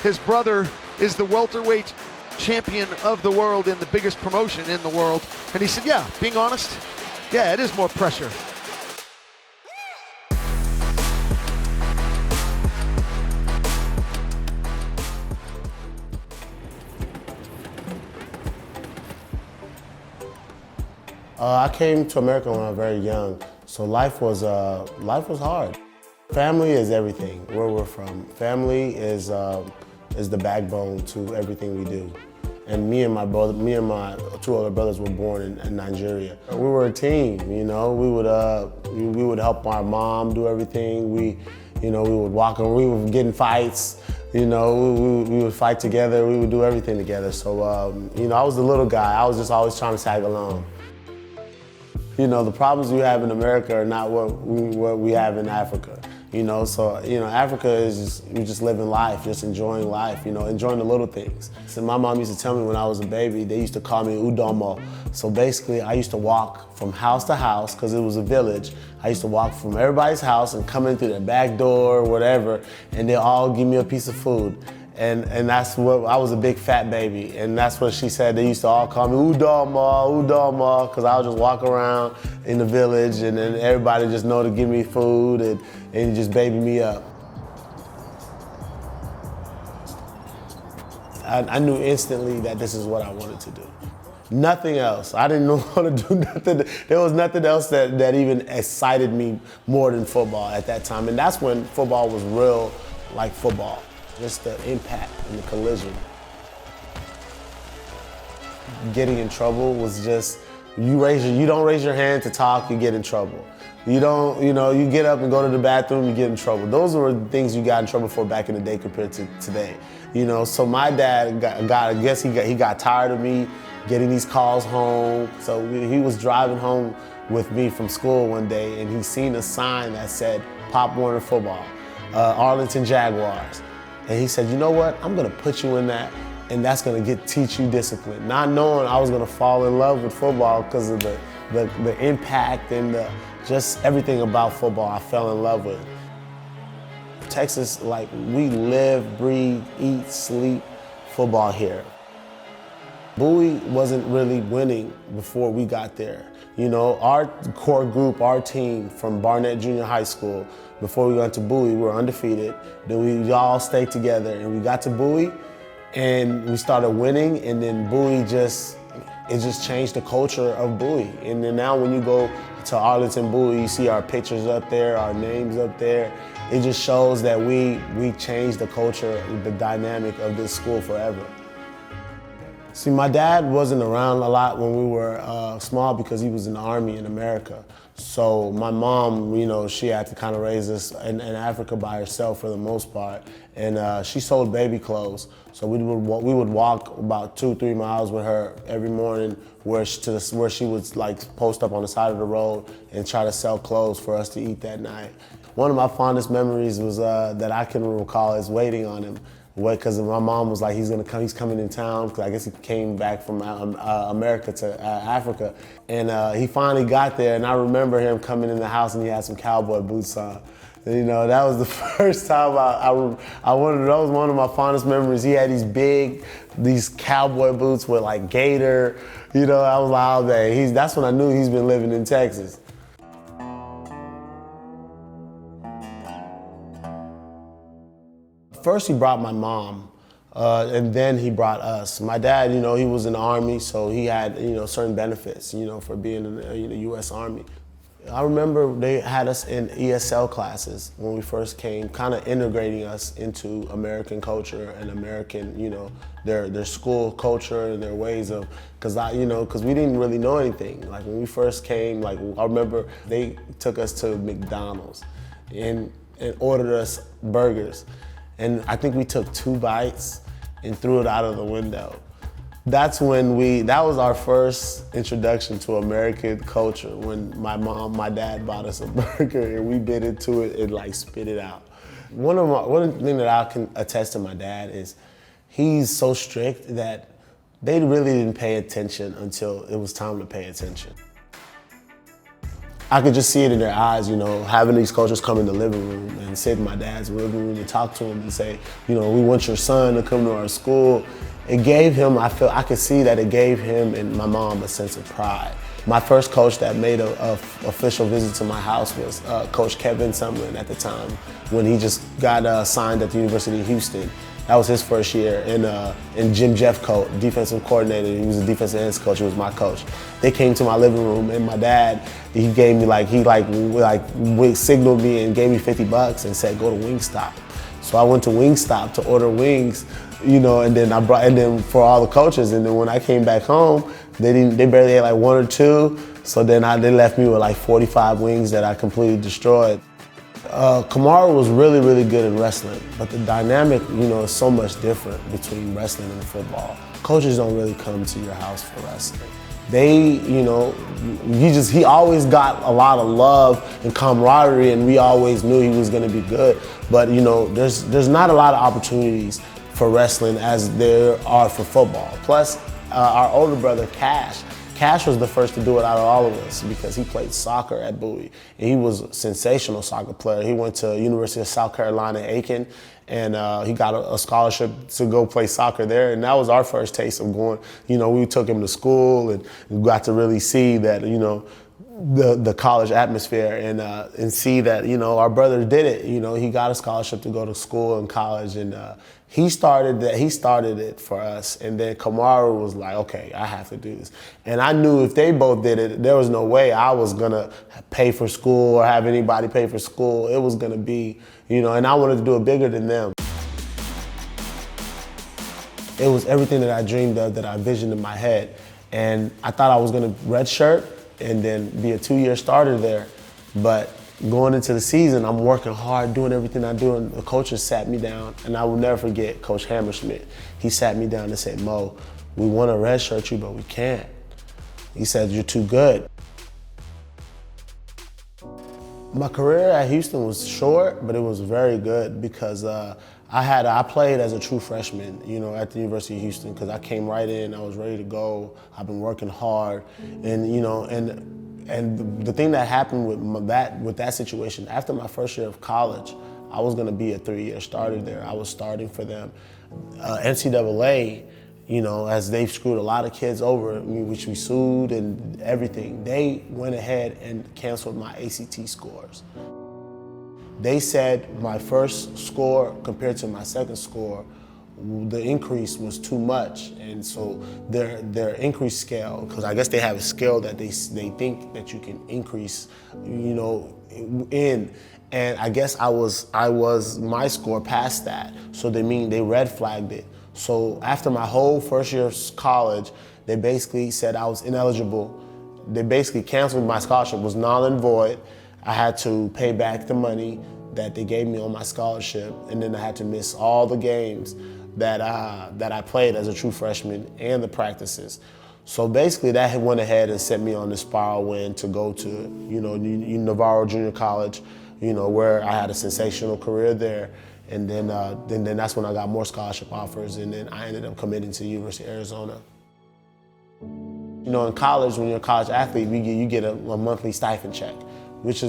His brother is the welterweight champion of the world in the biggest promotion in the world. And he said, yeah, being honest, yeah, it is more pressure. I came to America when I was very young, so life was hard. Family is everything, where we're from. Family is the backbone to everything we do. And me and my two other brothers were born in Nigeria. We were a team, you know. We would help our mom do everything. We would walk and we would get in fights. You know, we would fight together. We would do everything together. So, I was the little guy. I was just always trying to tag along. You know, the problems we have in America are not what we have in Africa. You know, so, Africa is just living life, just enjoying life, enjoying the little things. So my mom used to tell me when I was a baby, they used to call me Udomo. So basically, I used to walk from house to house, because it was a village. I used to walk from everybody's house and come in through their back door or whatever, and they all give me a piece of food. And that's what, I was a big fat baby, and that's what she said. They used to all call me Udoma, because I would just walk around in the village, and then everybody just know to give me food and just baby me up. I knew instantly that this is what I wanted to do. Nothing else. I didn't know how to do nothing. There was nothing else that even excited me more than football at that time, and that's when football was real like football. Just the impact and the collision. Getting in trouble was just, you don't raise your hand to talk, you get in trouble. You don't, you get up and go to the bathroom, you get in trouble. Those were the things you got in trouble for back in the day compared to today. So my dad I guess he got tired of me getting these calls home. So he was driving home with me from school one day, and he seen a sign that said Pop Warner Football, Arlington Jaguars. And he said, you know what, I'm gonna put you in that, and that's gonna teach you discipline. Not knowing I was gonna fall in love with football because of the impact and just everything about football I fell in love with. Texas, we live, breathe, eat, sleep football here. Bowie wasn't really winning before we got there. Our core group, our team from Barnett Junior High School, before we went to Bowie, we were undefeated. Then we all stayed together, and we got to Bowie, and we started winning, and then Bowie it just changed the culture of Bowie. And then now when you go to Arlington Bowie, you see our pictures up there, our names up there. It just shows that we changed the culture, the dynamic of this school forever. See, my dad wasn't around a lot when we were small because he was in the Army in America. So my mom, she had to kind of raise us in Africa by herself for the most part. And she sold baby clothes. So we would walk about 2-3 miles with her every morning where she would post up on the side of the road and try to sell clothes for us to eat that night. One of my fondest memories was that I can recall is waiting on him. Because my mom was like, he's coming in town, because I guess he came back from America to Africa. And he finally got there, and I remember him coming in the house and he had some cowboy boots on. And, that was the first time that was one of my fondest memories. He had these cowboy boots with gator, I was like, oh man, that's when I knew he's been living in Texas. First, he brought my mom, and then he brought us. My dad, he was in the Army, so he had, certain benefits, for being in the U.S. Army. I remember they had us in ESL classes when we first came, kind of integrating us into American culture and American, their school culture and their ways of, because we didn't really know anything. When we first came, I remember they took us to McDonald's and ordered us burgers. And I think we took 2 bites and threw it out of the window. That was our first introduction to American culture, when my dad bought us a burger and we bit into it and spit it out. One of the things that I can attest to my dad is he's so strict that they really didn't pay attention until it was time to pay attention. I could just see it in their eyes, having these coaches come in the living room and sit in my dad's living room and talk to him and say, we want your son to come to our school. It gave him, I could see that it gave him and my mom a sense of pride. My first coach that made a official visit to my house was Coach Kevin Sumlin at the time, when he just got signed at the University of Houston. That was his first year. And Jim Jeffcoat, defensive coordinator, he was a defensive ends coach, he was my coach. They came to my living room and my dad, he gave me he signaled me and gave me $50 and said, go to Wingstop. So I went to Wingstop to order wings, and then for all the coaches, and then when I came back home, they barely had like 1 or 2. So then they left me with like 45 wings that I completely destroyed. Kamaru was really, really good in wrestling, but the dynamic, is so much different between wrestling and football. Coaches don't really come to your house for wrestling. He always got a lot of love and camaraderie, and we always knew he was gonna be good. But there's not a lot of opportunities for wrestling as there are for football. Plus, our older brother, Cash was the first to do it out of all of us because he played soccer at Bowie. And he was a sensational soccer player. He went to University of South Carolina, Aiken, and he got a scholarship to go play soccer there. And that was our first taste of going, we took him to school and we got to really see that, the college atmosphere and see that, our brother did it. He got a scholarship to go to school and college, and he started it for us. And then Kamaru was like, okay, I have to do this. And I knew if they both did it, there was no way I was gonna pay for school or have anybody pay for school. It was gonna be, and I wanted to do it bigger than them. It was everything that I dreamed of, that I envisioned in my head. And I thought I was gonna redshirt and then be a 2-year starter there. But going into the season, I'm working hard, doing everything I do, and the coaches sat me down, and I will never forget Coach Hammerschmidt. He sat me down and said, Mo, we want to redshirt you, but we can't. He said, you're too good. My career at Houston was short, but it was very good because I played as a true freshman, at the University of Houston, because I came right in, I was ready to go. I've been working hard, and the thing that happened with that situation, after my first year of college, I was gonna be a 3-year starter there. I was starting for them. NCAA, as they've screwed a lot of kids over, which we sued and everything, they went ahead and canceled my ACT scores. They said my first score compared to my second score, the increase was too much, and so their increase scale, because I guess they have a scale that they think that you can increase, in, and I guess my score passed that, so they red flagged it. So after my whole first year of college, they basically said I was ineligible. They basically canceled my scholarship, was null and void. I had to pay back the money that they gave me on my scholarship, and then I had to miss all the games that I played as a true freshman and the practices. So basically that went ahead and set me on the spiral win to go to, Navarro Junior College, where I had a sensational career there. And then that's when I got more scholarship offers, and then I ended up committing to the University of Arizona. In college, when you're a college athlete, you get a monthly stipend check, which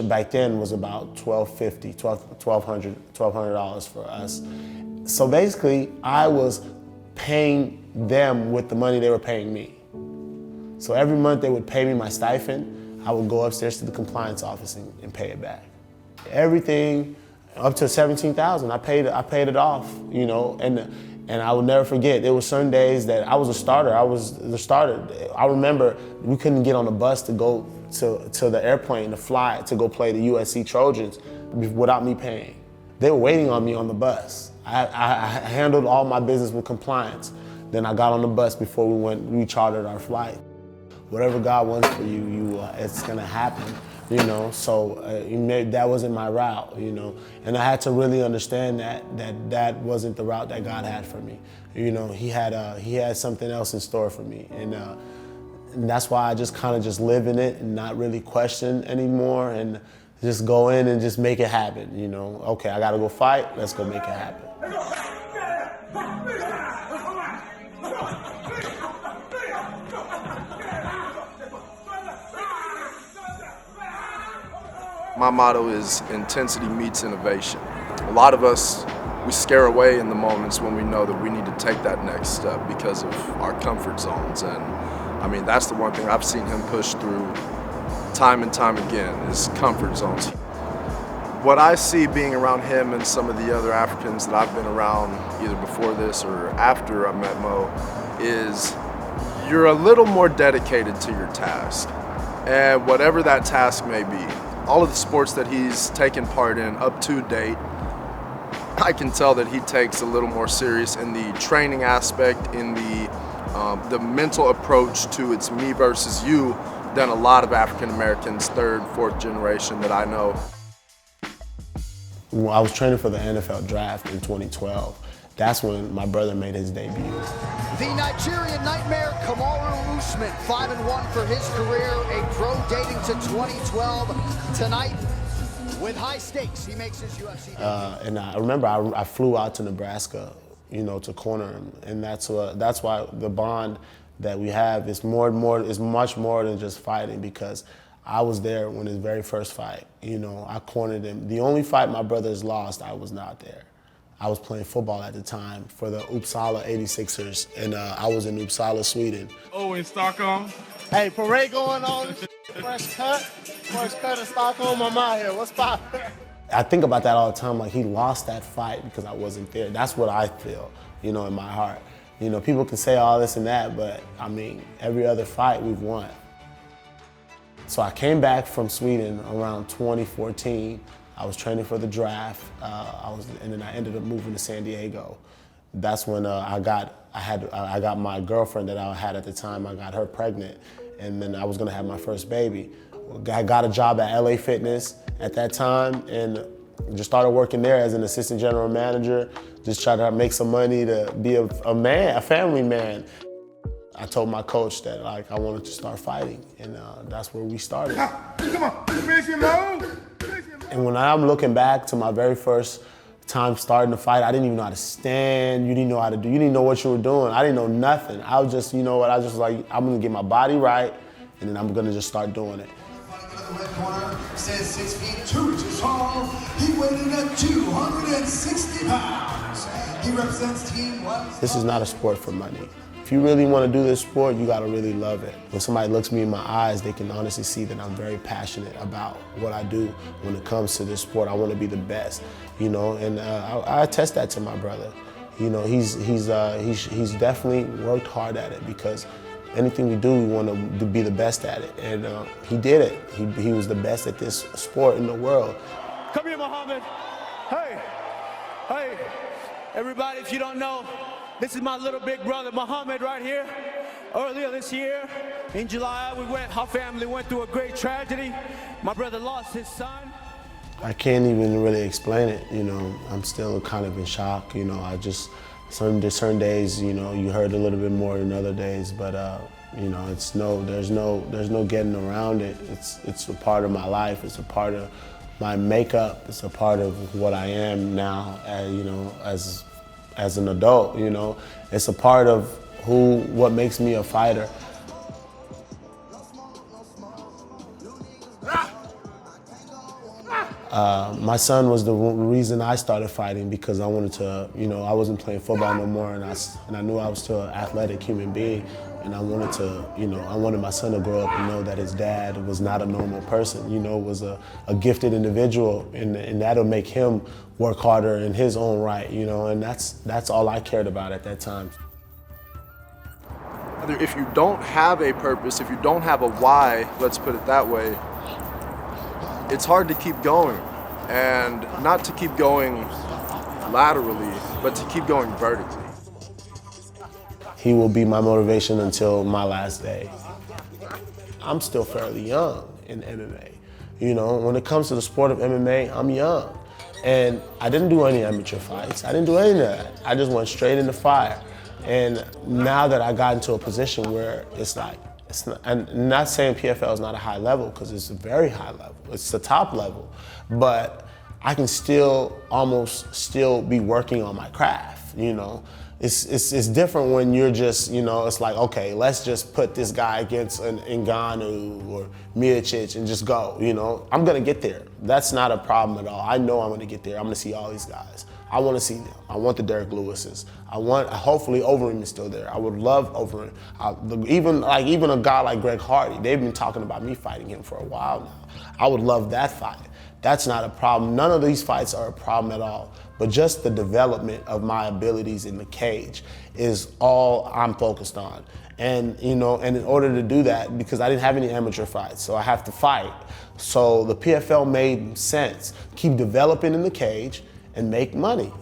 back then was about $1,200 for us. So basically, I was paying them with the money they were paying me. So every month they would pay me my stipend, I would go upstairs to the compliance office and pay it back. Everything up to $17,000, I paid it off, and I will never forget, there were certain days that I was a starter. I was the starter. I remember we couldn't get on a bus to go to the airplane to fly to go play the USC Trojans without me paying. They were waiting on me on the bus. I handled all my business with compliance. Then I got on the bus before we chartered our flight. Whatever God wants for you, it's gonna happen, So that wasn't my route, And I had to really understand that wasn't the route that God had for me. He had something else in store for me, and that's why I just kind of just live in it and not really question anymore, and just go in and just make it happen. Okay, I gotta go fight. Let's go make it happen. My motto is intensity meets innovation. A lot of us, we scare away in the moments when we know that we need to take that next step because of our comfort zones. And I mean, that's the one thing I've seen him push through time and time again is comfort zones. What I see being around him and some of the other Africans that I've been around either before this or after I met Mo is you're a little more dedicated to your task. And whatever that task may be, all of the sports that he's taken part in up to date, I can tell that he takes a little more serious in the training aspect, in the mental approach to it's me versus you than a lot of African Americans, third, fourth generation that I know. When I was training for the NFL draft in 2012. That's when my brother made his debut. The Nigerian nightmare, Kamaru Usman, 5-1 for his career, a pro dating to 2012. Tonight, with high stakes, he makes his UFC debut. And I remember I flew out to Nebraska, to corner him, and that's why the bond that we have is much more than just fighting, because I was there when his very first fight. I cornered him. The only fight my brother's lost, I was not there. I was playing football at the time for the Uppsala 86ers, and I was in Uppsala, Sweden. Oh, in Stockholm? Hey, parade going on. First cut in Stockholm. I'm out here. What's poppin'? I think about that all the time, like he lost that fight because I wasn't there. That's what I feel, in my heart. People can say all this and that, but I mean, every other fight we've won. So I came back from Sweden around 2014. I was training for the draft, and then I ended up moving to San Diego. That's when I got my girlfriend that I had at the time. I got her pregnant, and then I was gonna have my first baby. I got a job at LA Fitness at that time, and just started working there as an assistant general manager. Just trying to make some money to be a man, a family man. I told my coach that I wanted to start fighting, and that's where we started. Come on, finish him, Mo. And when I'm looking back to my very first time starting to fight, I didn't even know how to stand. You didn't know how to do. You didn't know what you were doing. I didn't know nothing. I was just, I was just like, I'm gonna get my body right, and then I'm gonna just start doing it. The red corner says 6 feet 2 inches tall. He weighed in at 260 pounds. He represents Team 1. This is not a sport for money. If you really want to do this sport, you got to really love it. When somebody looks me in my eyes, they can honestly see that I'm very passionate about what I do when it comes to this sport. I want to be the best, and I attest that to my brother. He's definitely worked hard at it, because anything we do, we want to be the best at it, and he did it. He was the best at this sport in the world. Come here, Mohommed. Hey, everybody, if you don't know, this is my little big brother, Mohommed, right here. Earlier this year, in July, our family went through a great tragedy. My brother lost his son. I can't even really explain it, I'm still kind of in shock, certain days, you heard a little bit more than other days, but there's no getting around it. It's a part of my life, it's a part of my makeup, it's a part of what I am now, as an adult, It's a part of what makes me a fighter. My son was the reason I started fighting, because I wanted to, I wasn't playing football no more, and I knew I was still an athletic human being, and I wanted to, I wanted my son to grow up and know that his dad was not a normal person, was a gifted individual, and that'll make him work harder in his own right, and that's all I cared about at that time. If you don't have a purpose, if you don't have a why, let's put it that way, it's hard to keep going. And not to keep going laterally, but to keep going vertically. He will be my motivation until my last day. I'm still fairly young in MMA. When it comes to the sport of MMA, I'm young. And I didn't do any amateur fights. I didn't do any of that. I just went straight into fire. And now that I got into a position where I'm not saying PFL is not a high level, because it's a very high level. It's the top level. But I can almost still be working on my craft. life, you know. It's different when you're just, you know, it's like, okay, let's just put this guy against an Ngannou or Miocic and just go, you know. I'm gonna get there. That's not a problem at all. I know I'm gonna get there. I'm gonna see all these guys. I wanna see them. I want the Derek Lewis's. Hopefully Overeem is still there. I would love Overeem. Even a guy like Greg Hardy, they've been talking about me fighting him for a while now. I would love that fight. That's not a problem. None of these fights are a problem at all. But just the development of my abilities in the cage is all I'm focused on. And, you know, and in order to do that, because I didn't have any amateur fights, so I have to fight. So the PFL made sense. Keep developing in the cage and make money.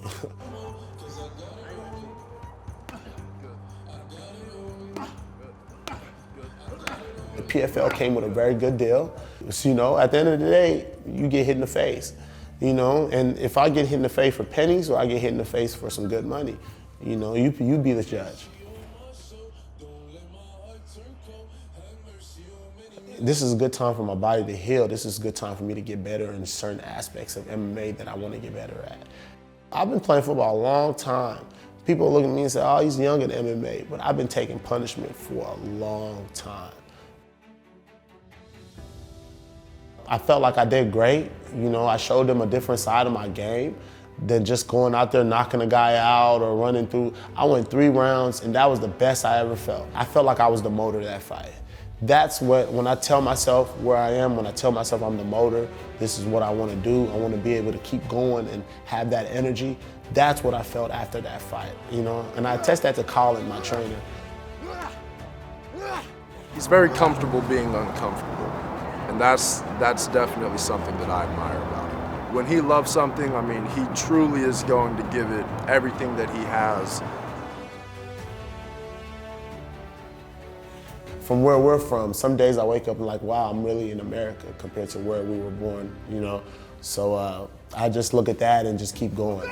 The PFL came with a very good deal. So, you know, at the end of the day, you get hit in the face. You know, and if I get hit in the face for pennies or I get hit in the face for some good money, you know, you be the judge. This is a good time for my body to heal. This is a good time for me to get better in certain aspects of MMA that I want to get better at. I've been playing football a long time. People look at me and say, oh, he's young in MMA, but I've been taking punishment for a long time. I felt like I did great. You know, I showed them a different side of my game than just going out there knocking a guy out or running through. I went 3 rounds and that was the best I ever felt. I felt like I was the motor of that fight. That's what, when I tell myself where I am, when I tell myself I'm the motor, this is what I want to do, I want to be able to keep going and have that energy, that's what I felt after that fight, you know? And I attest that to Colin, my trainer. He's very comfortable being uncomfortable. And that's definitely something that I admire about him. When he loves something, I mean, he truly is going to give it everything that he has. From where we're from, some days I wake up and like, wow, I'm really in America compared to where we were born, you know? So I just look at that and just keep going.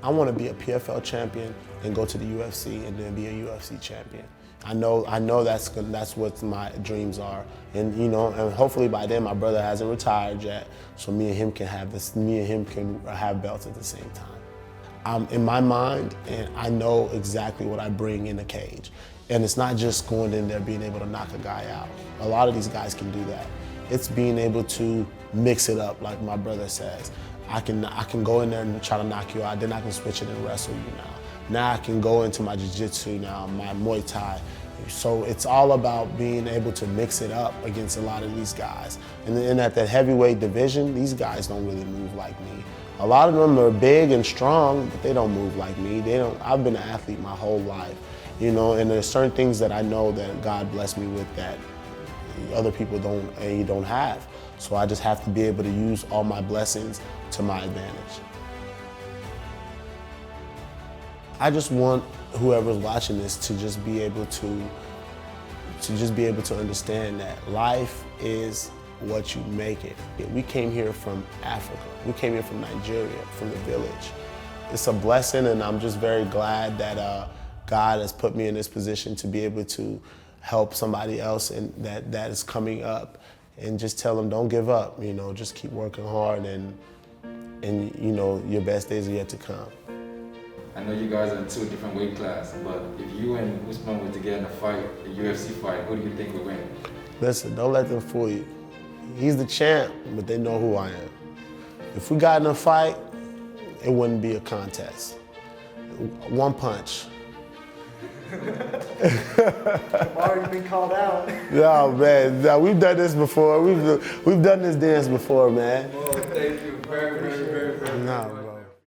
I want to be a PFL champion and go to the UFC and then be a UFC champion. I know that's what my dreams are, and you know, and hopefully by then my brother hasn't retired yet, so me and him can have belts at the same time. I'm in my mind, and I know exactly what I bring in the cage, and it's not just going in there being able to knock a guy out. A lot of these guys can do that. It's being able to mix it up, like my brother says. I can go in there and try to knock you out, then I can switch it and wrestle you now. Now I can go into my jiu-jitsu now, my Muay Thai. So it's all about being able to mix it up against a lot of these guys. And at the heavyweight division, these guys don't really move like me. A lot of them are big and strong, but they don't move like me. I've been an athlete my whole life, you know, and there's certain things that I know that God blessed me with that other people don't have. So I just have to be able to use all my blessings to my advantage. I just want whoever's watching this to just be able to understand that life is what you make it. We came here from Africa. We came here from Nigeria, from the village. It's a blessing, and I'm just very glad that God has put me in this position to be able to help somebody else and that is coming up, and just tell them don't give up. You know, just keep working hard, and you know your best days are yet to come. I know you guys are in 2 different weight classes, but if you and Usman were to get in a fight, a UFC fight, who do you think would win? Listen, don't let them fool you. He's the champ, but they know who I am. If we got in a fight, it wouldn't be a contest. 1 punch. Kamaru, you've been called out. No, man, no, we've done this before. We've done this dance before, man. Well, thank you.